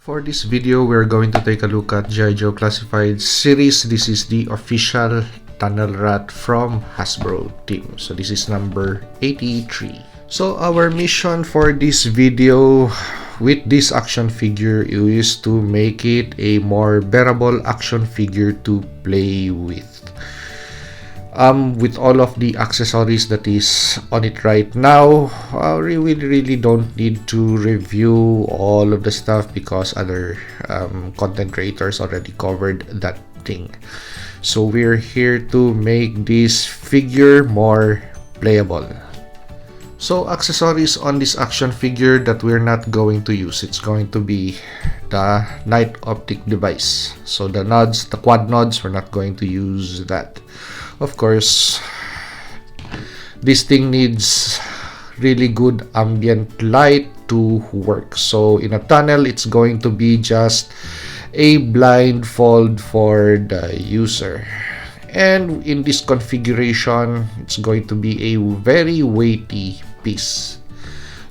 For this video, we're going to take a look at GI-Joe Classified series. This is the official Tunnel Rat from Hasbro team. So this is number 83. So our mission for this video with this action figure is to make it a more bearable action figure to play with. With all of the accessories that is on it right now, we really don't need to review all of the stuff because other content creators already covered that thing. So we're here to make this figure more playable. So accessories on this action figure that we're not going to use, it's going to be the night optic device. So the nods, the quad nods, we're not going to use that. Of course, this thing needs really good ambient light to work. So in a tunnel, it's going to be just a blindfold for the user. And in this configuration, it's going to be a very weighty piece.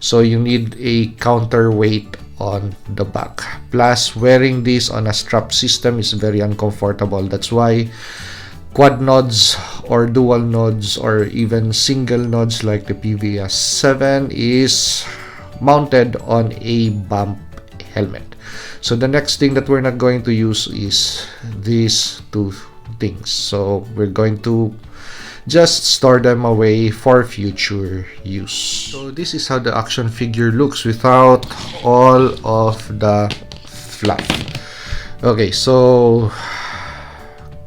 So you need a counterweight on the back. Plus, wearing this on a strap system is very uncomfortable. That's why quad nods or dual nods or even single nods like the PVS 7 is mounted on a bump helmet. So the next thing that we're not going to use is these two things. So we're going to just store them away for future use. So this is how the action figure looks without all of the fluff. Okay, so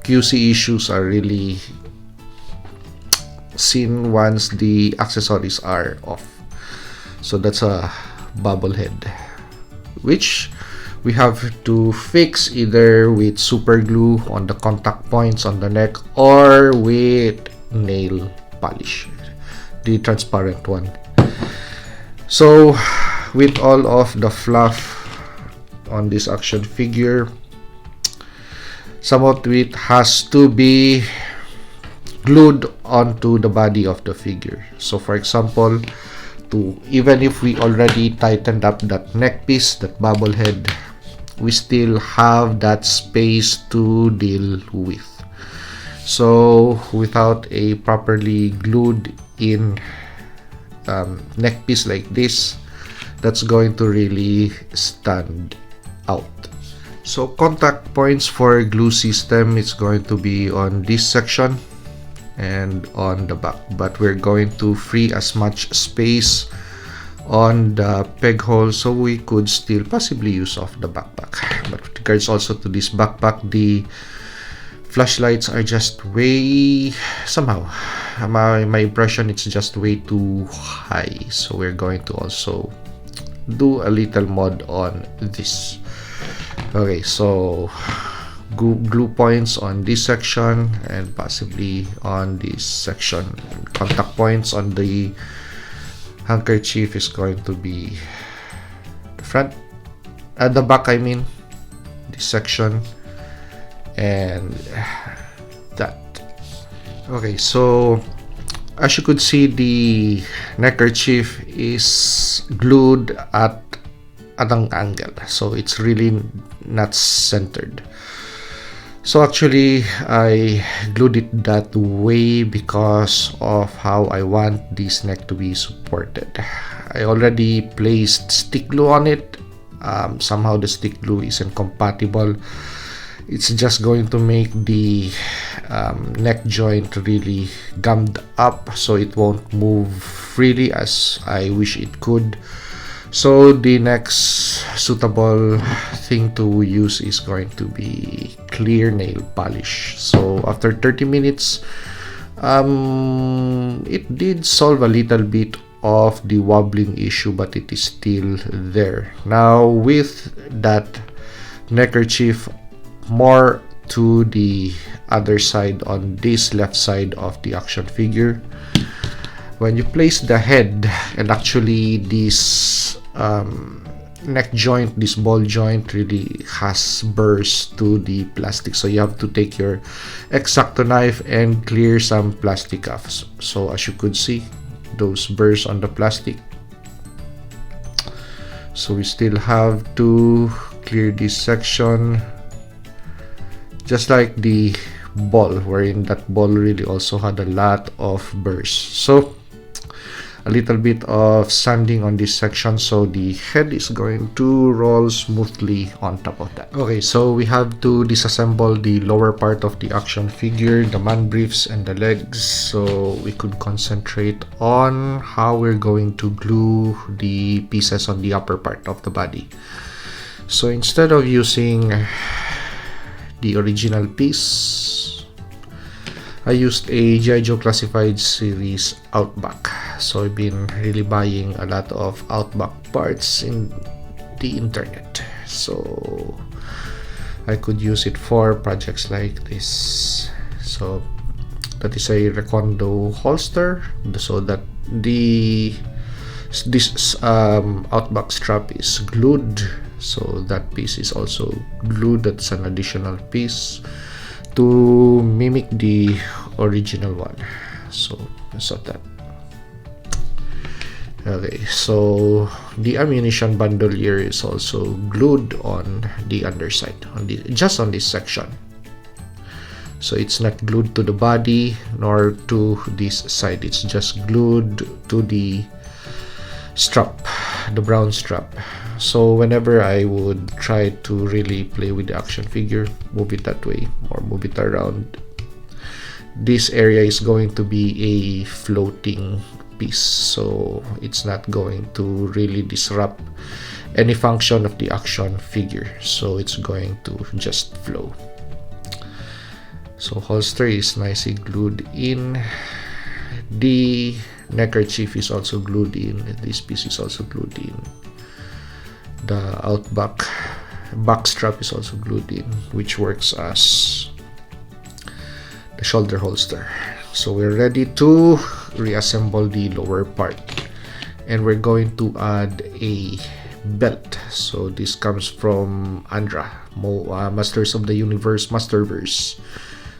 QC issues are really seen once the accessories are off. So that's a bubble head, which we have to fix either with super glue on the contact points on the neck or with nail polish, the transparent one. So with all of the fluff on this action figure, some of it has to be glued onto the body of the figure. So for example, even if we already tightened up that neck piece, that bubble head, we still have that space to deal with. So without a properly glued in neck piece like this, that's going to really stand out. So contact points for glue system, it's going to be on this section and on the back, but we're going to free as much space on the peg hole so we could still possibly use off the backpack. But with regards also to this backpack, the flashlights are just way, somehow my impression, it's just way too high. So we're going to also do a little mod on this. Okay, so glue points on this section and possibly on this section. Contact points on the handkerchief is going to be the front, at the back, I mean, this section and that. Okay, so as you could see, the neckerchief is glued at an angle, so it's really not centered. So actually I glued it that way because of how I want this neck to be supported. I already placed stick glue on it. Somehow the stick glue isn't compatible. It's just going to make the neck joint really gummed up, so it won't move freely as I wish it could. So the next suitable thing to use is going to be clear nail polish. So after 30 minutes, it did solve a little bit of the wobbling issue, but it is still there. Now with that neckerchief more to the other side, on this left side of the action figure, when you place the head, and actually this neck joint, this ball joint really has burrs to the plastic, so you have to take your X-Acto knife and clear some plastic off. So as you could see, those burrs on the plastic, so we still have to clear this section, just like the ball, wherein that ball really also had a lot of burrs. So a little bit of sanding on this section, so the head is going to roll smoothly on top of that. Okay, so we have to disassemble the lower part of the action figure, the man briefs and the legs, so we could concentrate on how we're going to glue the pieces on the upper part of the body. So instead of using the original piece, I used a GI-Joe Classified series Outback. So I've been really buying a lot of Outback parts in the internet. So I could use it for projects like this. So that is a Recondo holster. So that this Outback strap is glued. So that piece is also glued. That's an additional piece to mimic the original one. So that. Okay, so the ammunition bundle here is also glued on the underside, just on this section. So it's not glued to the body nor to this side, it's just glued to the strap, the brown strap. So whenever I would try to really play with the action figure, move it that way or move it around, this area is going to be a floating piece, so it's not going to really disrupt any function of the action figure, so it's going to just flow. So holster is nicely glued in, the neckerchief is also glued in, this piece is also glued in, the Outback back strap is also glued in, which works as the shoulder holster. So we're ready to reassemble the lower part, and we're going to add a belt. So this comes from Andra, Masters of the Universe, Masterverse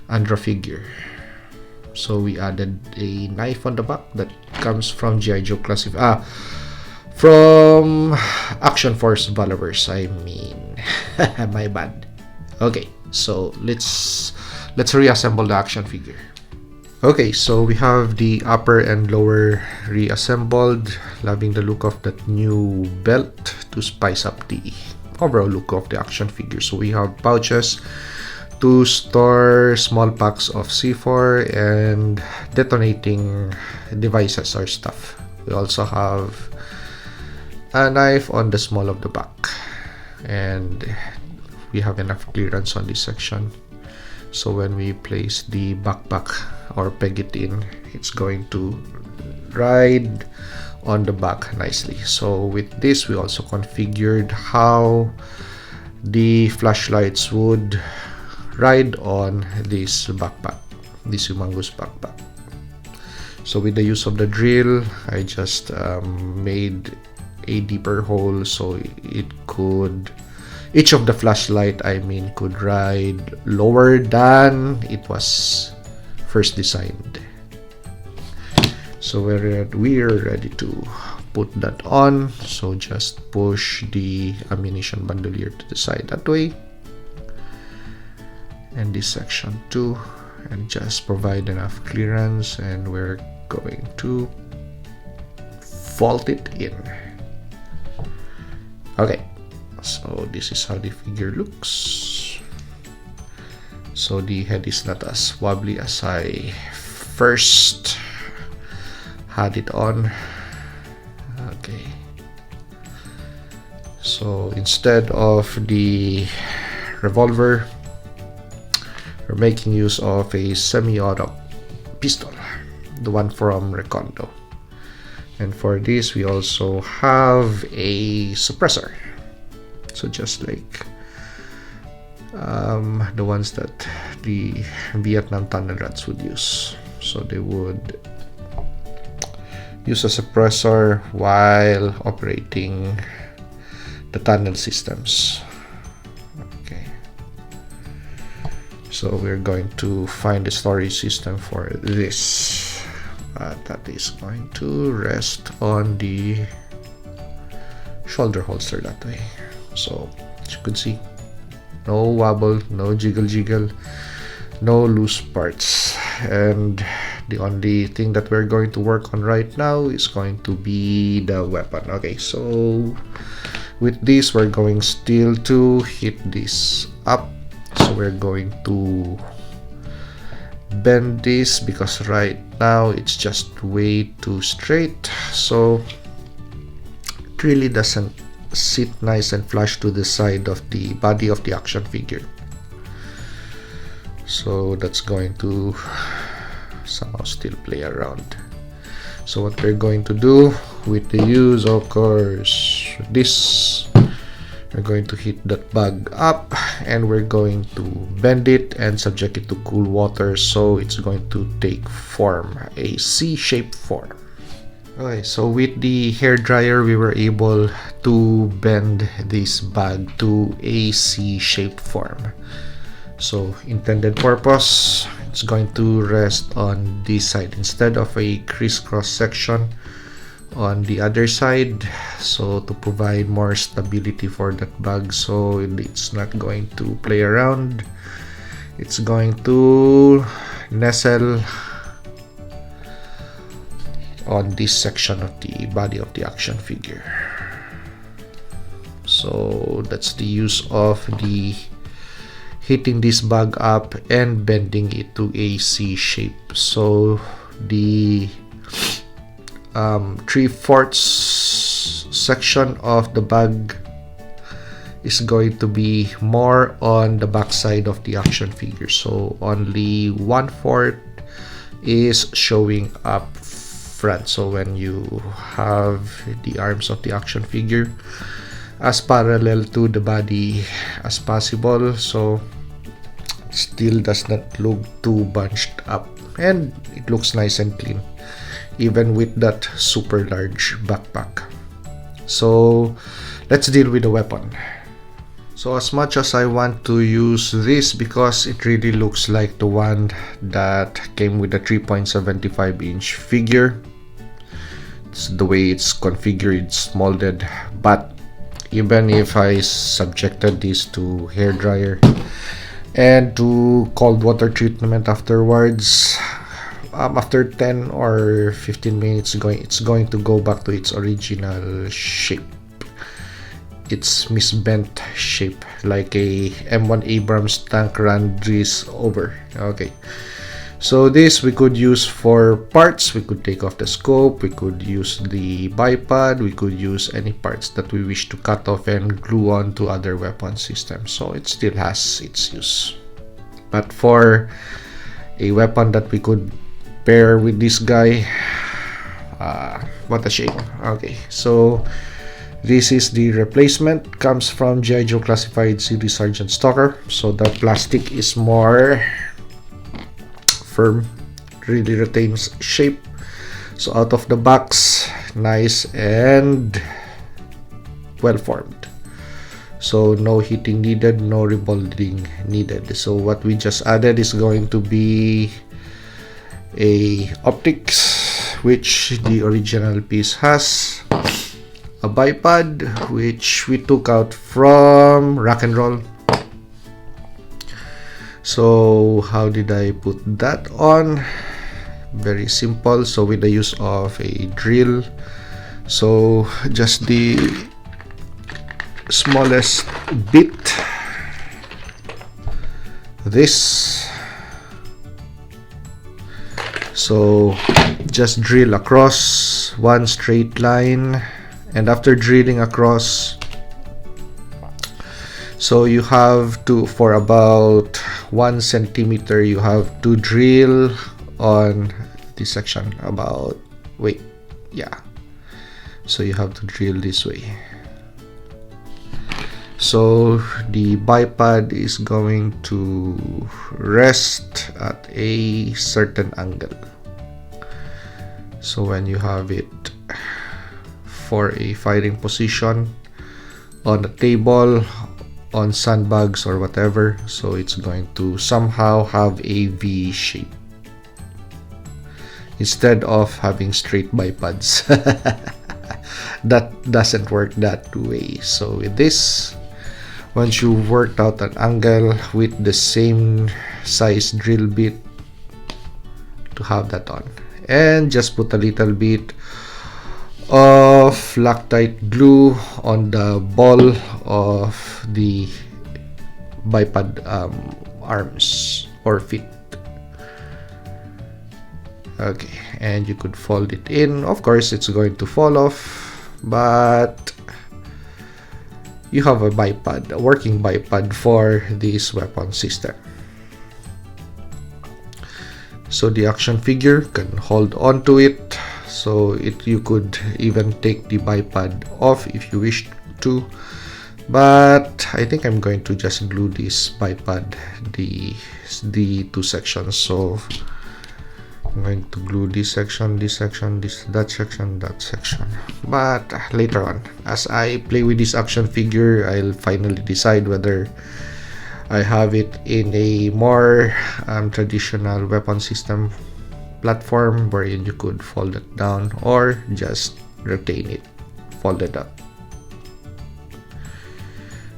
Andra figure. So we added a knife on the back that comes from GI-Joe Classified, from Action Force Valorverse, I mean. My bad. Okay, so let's reassemble the action figure. Okay, so we have the upper and lower reassembled. Loving the look of that new belt to spice up the overall look of the action figure. So we have pouches to store small packs of C4 and detonating devices or stuff. We also have a knife on the small of the back, and we have enough clearance on this section. So when we place the backpack or peg it in, it's going to ride on the back nicely. So with this, we also configured how the flashlights would ride on this backpack, this humongous backpack. So with the use of the drill, I just made a deeper hole so it could, each of the flashlight could ride lower than it was first designed. So we're ready to put that on. So just push the ammunition bundle here to the side that way, and this section too, and just provide enough clearance, and we're going to vault it in. Okay, so this is how the figure looks. So the head is not as wobbly as I first had it on. Okay, so instead of the revolver, we're making use of a semi-auto pistol, the one from Recondo. And for this, we also have a suppressor. So just like the ones that the Vietnam tunnel rats would use. So they would use a suppressor while operating the tunnel systems. Okay. So we're going to find the storage system for this. That is going to rest on the shoulder holster that way. So As you could see, no wobble, no jiggle, no loose parts. And the only thing that we're going to work on right now is going to be the weapon. Okay, so with this, we're going still to hit this up. So we're going to bend this because right now it's just way too straight, so it really doesn't sit nice and flush to the side of the body of the action figure. So that's going to somehow still play around. So what we're going to do with the use, of course, this, we're going to hit that bag up and we're going to bend it and subject it to cool water, so it's going to take form, a C-shaped form. Okay, so with the hair dryer, we were able to bend this bag to a C-shaped form. So intended purpose, it's going to rest on this side instead of a crisscross section on the other side, so to provide more stability for that bag, so it's not going to play around. It's going to nestle on this section of the body of the action figure. So that's the use of the hitting this bag up and bending it to a C shape. So the 3/4 section of the bag is going to be more on the back side of the action figure, so only 1/4 is showing up front. So when you have the arms of the action figure as parallel to the body as possible, so it still does not look too bunched up and it looks nice and clean even with that super large backpack. So let's deal with the weapon. So as much as I want to use this because it really looks like the one that came with the 3.75-inch figure, it's the way it's configured, it's molded, but even if I subjected this to hair dryer and to cold water treatment afterwards, after 10 or 15 minutes it's going to go back to its original shape, its misbent shape, like a M1 Abrams tank ran this over. Okay, so this we could use for parts. We could take off the scope, we could use the bipod, we could use any parts that we wish to cut off and glue on to other weapon systems, so it still has its use. But for a weapon that we could pair with this guy, what a shame. Okay, so this is the replacement, comes from GI-Joe Classified Series Sergeant Stalker, so the plastic is more firm, really retains shape. So out of the box, nice and well formed, so no heating needed, no remolding needed. So what we just added is going to be a optics, which the original piece has, a bipod which we took out from Rock and Roll. So how did I put that on? Very simple. So with the use of a drill, so just the smallest bit, this, so just drill across one straight line, and after drilling across, so you have to, for about 1 centimeter, you have to drill on this section about, wait, yeah, so you have to drill this way. So the bipod is going to rest at a certain angle. So when you have it for a firing position on a table, on sandbags or whatever, so it's going to somehow have a V shape instead of having straight bipods. That doesn't work that way. So with this, Once you've worked out an angle with the same size drill bit to have that on, and just put a little bit of Loctite glue on the ball of the bipod arms or feet. Okay, and you could fold it in. Of course, it's going to fall off, but you have a bipod, a working bipod for this weapon system. So the action figure can hold on to it. So you could even take the bipod off if you wish to, but I think I'm going to just glue this bipod, the two sections. So I'm going to glue this section, that section. But later on, as I play with this action figure, I'll finally decide whether I have it in a more traditional weapon system platform wherein you could fold it down or just retain it folded up.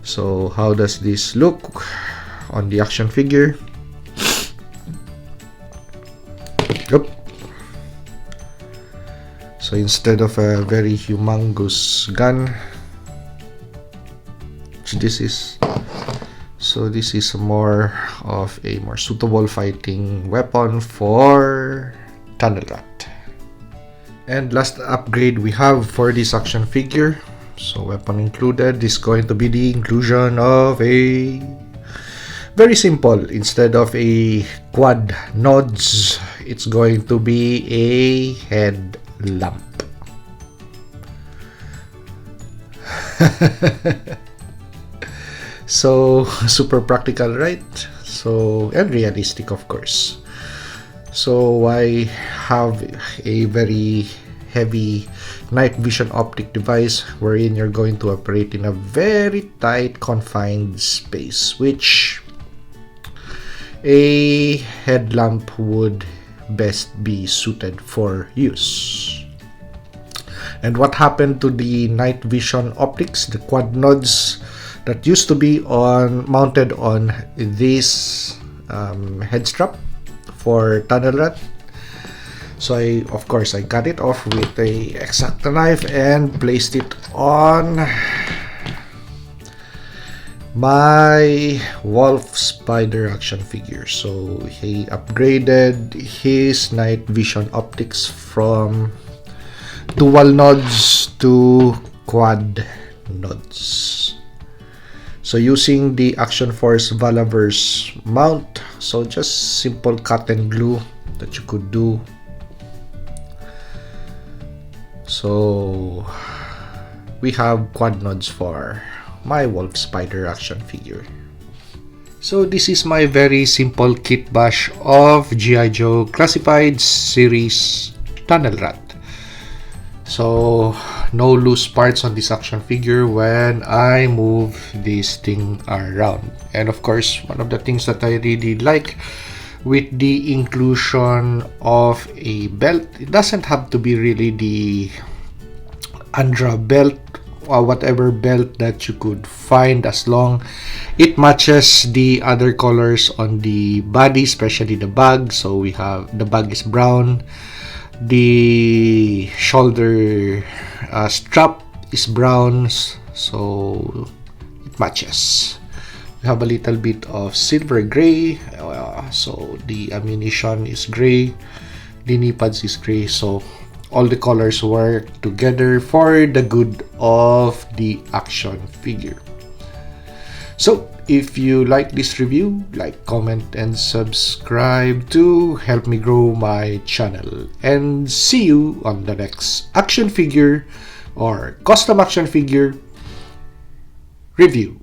So how does this look on the action figure? Yep. So instead of a very humongous gun, this is more of a more suitable fighting weapon for tunnel rat. And last upgrade we have for this action figure, so weapon included, is going to be the inclusion of a very simple, instead of a quad nods, it's going to be a head lamp. So super practical, right? So, and realistic, of course. So I have a very heavy night vision optic device wherein you're going to operate in a very tight confined space, which a headlamp would best be suited for use. And what happened to the night vision optics, the quad nods that used to be mounted on this head strap for tunnel rat? So I cut it off with a X-Acto knife and placed it on my wolf spider action figure. So he upgraded his night vision optics from dual nods to quad nods. So using the Action Force Valaverse mount, so just simple cut and glue that you could do. So we have quad nods for my wolf spider action figure. So this is my very simple kitbash of GI-Joe Classified series tunnel rat. So no loose parts on this action figure when I move this thing around. And of course, one of the things that I really like with the inclusion of a belt, it doesn't have to be really the Andra belt or whatever belt that you could find, as long it matches the other colors on the body, especially the bag. So we have, the bag is brown, the shoulder strap is brown, so it matches. We have a little bit of silver gray, so the ammunition is gray, the knee pads is gray, so all the colors work together for the good of the action figure. So if you like this review, like, comment, and subscribe to help me grow my channel. And see you on the next action figure or custom action figure review.